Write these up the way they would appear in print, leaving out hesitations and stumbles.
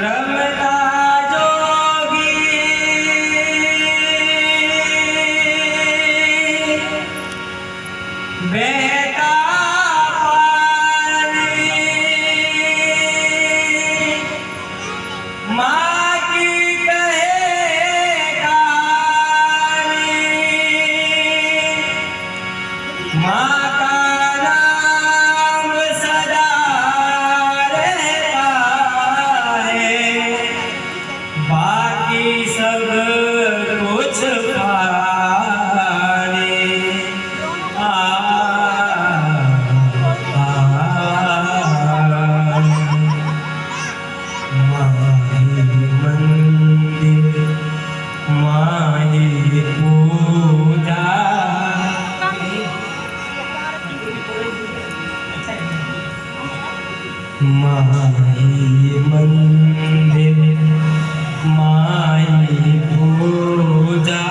रमता जोगी बहता पानी माँ की कहे कहानी माँ का नाम सदा रहता है बाकी सब कुछ पाने मंदिर माही पूजा माही मंदिर माही पूजा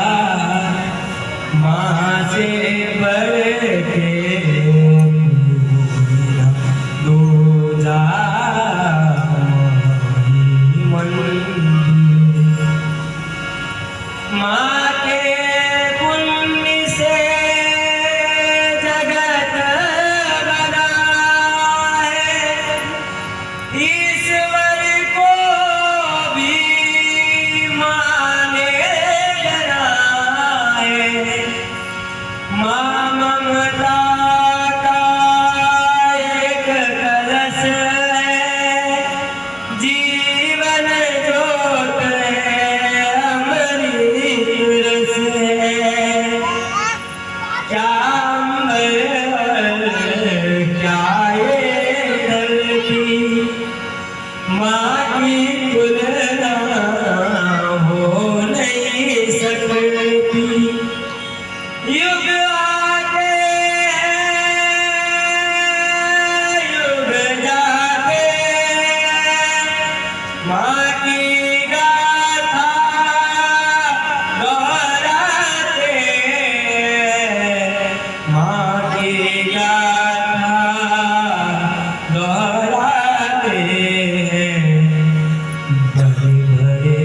माँ से बढ़ के दूजा माँ के पुण्य से जगत बना है ईश्वर को भी माँ ने जना है माँ ममता का एक कलश है जीवन जोत है अमृत रस है क्या अमर क्या ये धरती माँ की तुलना हो नहीं सकती युग आते युग जाते माँ की गाथा दोहराते माँ की गाथा दोहराते बड़े बड़े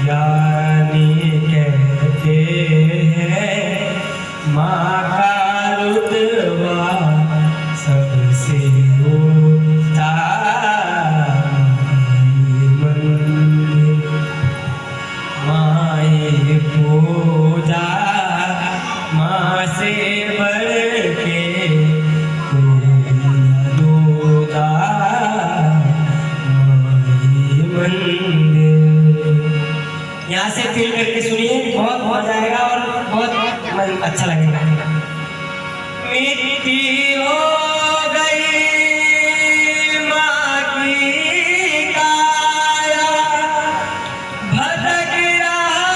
ज्ञानी कहते हैं माँ का रुतबा सबसे ऊंचा मंदिर माँ पूजा माँ से बढ़ के दूजा मंदिर। यहाँ से फील करके सुनिए बहुत मजा आएगा और बहुत अच्छा लगेगा। मिट्टी हो गई माँ की काया भटक रहा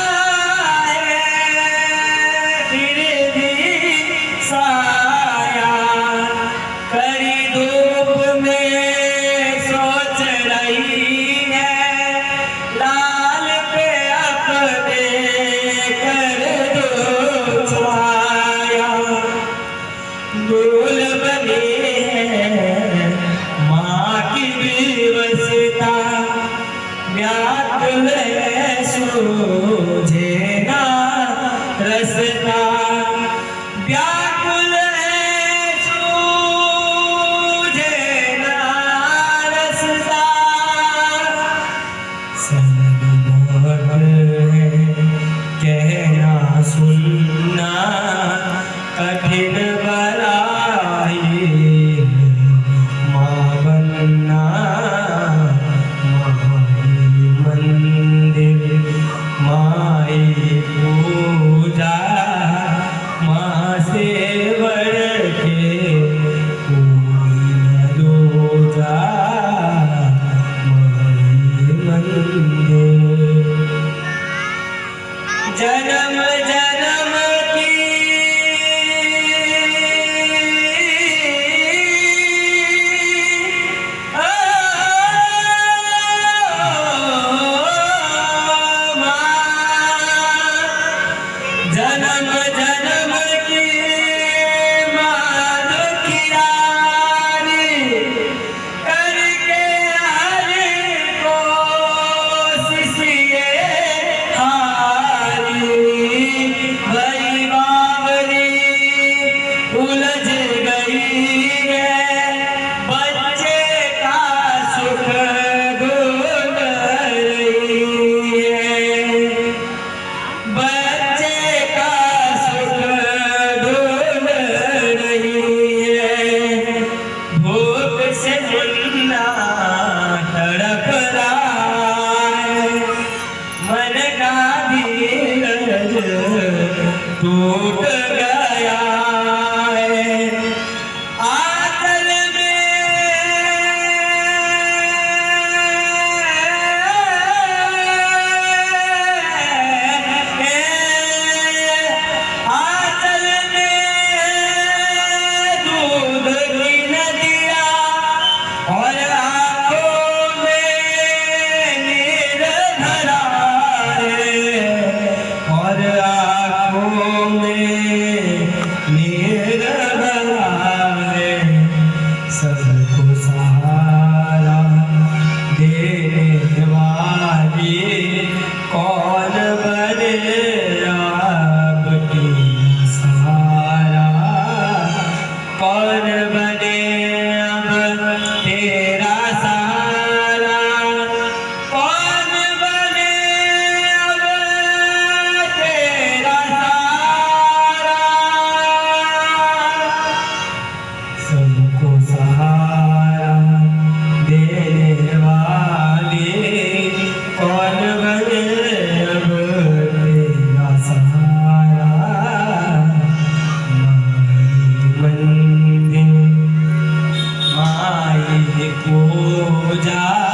है फिर भी साया कड़ी धूप में सोच रही है लाल पे अपने कर दो छाया डोल बने हैं माँ की विवशता व्याकुल है सूझे ना रसता व्याकुल है सूझे ना रसता सरल है कहना सुनना कठिन बलाई माँ बनना माई मंदिर माई पूजा टूट गया है आंचल में दूध की नदिया और आंखों में नीर भरा है और आंखों में नीर भरा है सबको सहारा देने वाली कौन बने अब की सहारा कौन बने अब तेरा सहारा कौन बने अब तेरा सहारा सबको सहारा देने वाली कौन बने अब तेरा सहारा माई मंदिर माई पूजा